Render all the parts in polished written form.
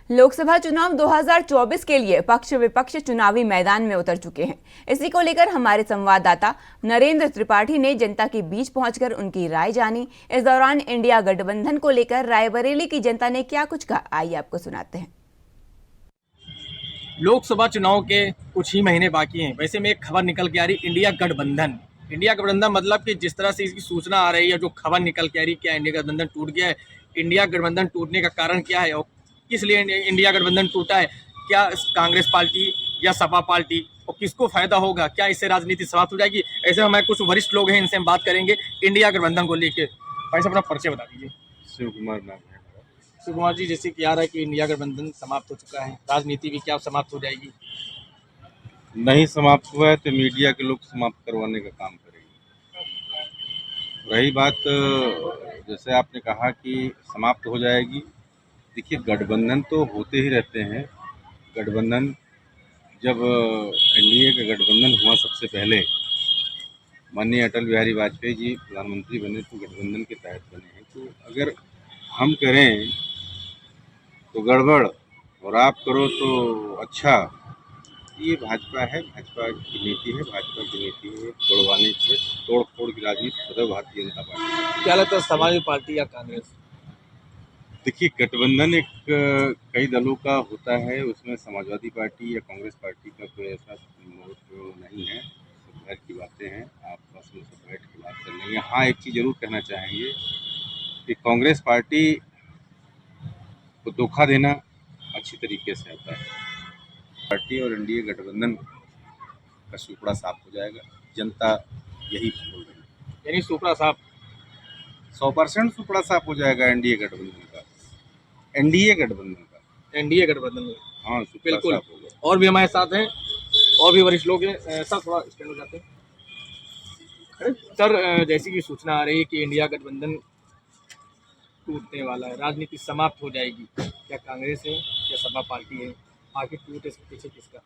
लोकसभा चुनाव 2024 के लिए पक्ष विपक्ष चुनावी मैदान में उतर चुके हैं। इसी को लेकर हमारे संवाददाता नरेंद्र त्रिपाठी ने जनता के बीच पहुंचकर उनकी राय जानी। इस दौरान इंडिया गठबंधन को लेकर रायबरेली की जनता ने क्या कुछ कहा, आइए आपको सुनाते हैं। लोकसभा चुनाव के कुछ ही महीने बाकी हैं। वैसे में एक खबर निकल के आ रही, इंडिया गठबंधन मतलब कि जिस तरह से इसकी सूचना आ रही है, जो खबर निकल के आ रही, क्या इंडिया गठबंधन टूट गया है? इंडिया गठबंधन टूटने का कारण क्या है और किस लिए इंडिया गठबंधन टूटा है? क्या कांग्रेस पार्टी या सपा पार्टी, और किसको फायदा होगा? क्या इससे राजनीति समाप्त हो जाएगी? ऐसे हमारे कुछ वरिष्ठ लोग हैं, इनसे हम बात करेंगे इंडिया गठबंधन को लेकर। भाई साहब, अपना परिचय बता दीजिए। शिव कुमार नाम है। शिव कुमार जी, जैसे कि आ रहा है कि इंडिया गठबंधन समाप्त हो चुका है, राजनीति भी क्या समाप्त हो जाएगी? नहीं समाप्त हुआ है तो मीडिया के लोग समाप्त करवाने का काम करेंगे। रही बात, जैसे आपने कहा कि समाप्त हो जाएगी, देखिए गठबंधन तो होते ही रहते हैं। गठबंधन जब एनडीए का गठबंधन हुआ सबसे पहले, माननीय अटल बिहारी वाजपेयी जी प्रधानमंत्री बने तो गठबंधन के तहत बने हैं। तो अगर हम करें तो गड़बड़ और आप करो तो अच्छा, ये भाजपा है, भाजपा की नीति है, भाजपा की नीति है तोड़वाने से, तोड़ फोड़ की राजनीति सदैव भारतीय जनता पार्टी। क्या लगता है, समाजवादी पार्टी या कांग्रेस? देखिए गठबंधन एक कई दलों का होता है, उसमें समाजवादी पार्टी या कांग्रेस पार्टी का कोई ऐसा महत्व नहीं है। सब बैठ की बातें हैं, आपस में सब बैठ के बात कर लेंगे। हाँ, एक चीज़ जरूर कहना चाहेंगे कि कांग्रेस पार्टी को धोखा देना अच्छी तरीके से आता है। पार्टी और एनडीए गठबंधन का सुपड़ा साफ हो जाएगा, जनता यही बोल रही है। यानी सुपड़ा साफ 100% सुपड़ा साफ हो जाएगा एनडीए गठबंधन का, एनडीए गठबंधन में। हाँ, सुपड़ा बिल्कुल। साफ होगा। और भी हमारे साथ हैं, और भी वरिष्ठ लोग हैं। सर थोड़ा स्टैंड हो जाते हैं। अरे सर, जैसी कि सूचना आ रही है कि इंडिया गठबंधन टूटने वाला है, राजनीति समाप्त हो जाएगी, क्या कांग्रेस है या सपा पार्टी है? आखिर टूटे इसके पीछे किसका?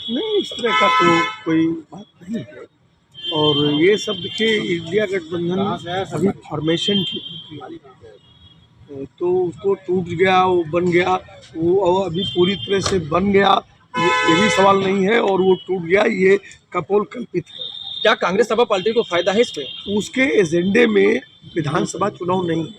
नहीं, इस तरह का तो कोई बात नहीं है। और ये सब देखिए, इंडिया गठबंधन अभी फॉर्मेशन की प्रक्रिया है, तो उसको टूट गया, वो बन गया, वो अभी पूरी तरह से बन गया, ये भी सवाल नहीं है। और वो टूट गया, ये कपोल कल्पित है। क्या कांग्रेस सपा पार्टी को फायदा है इस पे? उसके एजेंडे में विधानसभा चुनाव नहीं है।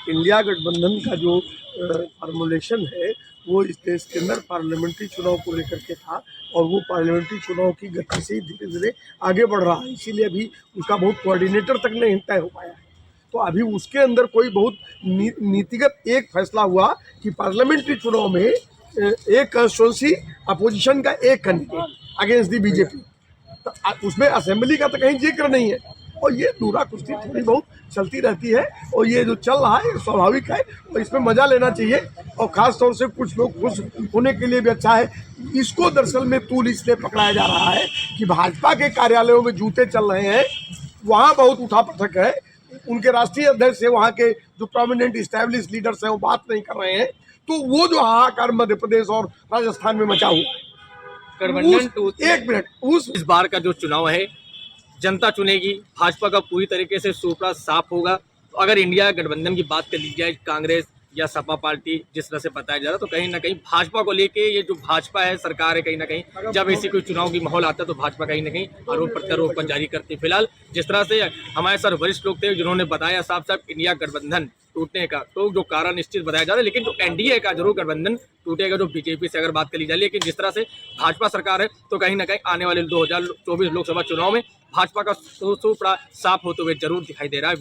इंडिया गठबंधन का जो फॉर्मुलेशन है वो इस देश के अंदर पार्लियामेंट्री चुनाव को लेकर के था, और वो पार्लियामेंट्री चुनाव की गति से ही धीरे धीरे आगे बढ़ रहा है। इसीलिए अभी उसका बहुत कोऑर्डिनेटर तक नहीं तय हो पाया है। तो अभी उसके अंदर कोई बहुत नीतिगत एक फैसला हुआ कि पार्लियामेंट्री चुनाव में एक कंस्टिट्यूंसी अपोजिशन का एक कैंडिडेट अगेंस्ट दी बीजेपी, तो उसमें असेंबली का तो कहीं जिक्र नहीं है। और ये दूरा कुश्ती थोड़ी बहुत चलती रहती है, और ये जो चल रहा है स्वाभाविक है, और इसमें मजा लेना चाहिए। और ख़ास तौर से कुछ लोग खुश होने के लिए भी अच्छा है। इसको दरअसल में तूल इसलिए पकड़ाया जा रहा है कि भाजपा के कार्यालयों में जूते चल रहे हैं, वहाँ बहुत उठापटक है, उनके राष्ट्रीय अध्यक्ष है, वहाँ के जो प्रोमिनेंट इस्टेब्लिश लीडर्स हैं वो बात नहीं कर रहे हैं। तो वो जो हाहाकार मध्य प्रदेश और राजस्थान में मचा हुआ है, इस बार का जो चुनाव है जनता चुनेगी, भाजपा का पूरी तरीके से सुपड़ा साफ होगा। तो अगर इंडिया गठबंधन की बात कर ली जाए, कांग्रेस या सपा पार्टी जिस तरह से बताया जा रहा है, तो कहीं ना कहीं भाजपा को लेके, ये जो भाजपा है सरकार है, कहीं ना कहीं जब ऐसी कोई चुनाव की माहौल आता है तो भाजपा कहीं ना कहीं आरोप प्रत्यारोप जारी करती है। फिलहाल जिस तरह से हमारे सर वरिष्ठ लोग थे जिन्होंने बताया साफ साफ इंडिया गठबंधन टूटने का, तो जो कारण निश्चित बताया जा रहा है, लेकिन जो एनडीए का जरूर गठबंधन टूटेगा, जो बीजेपी से अगर बात कर ली जाए। लेकिन जिस तरह से भाजपा सरकार है, तो कहीं ना कहीं आने वाले 2024 लोकसभा चुनाव में भाजपा का सुपड़ा साफ होते हुए जरूर दिखाई दे रहा है।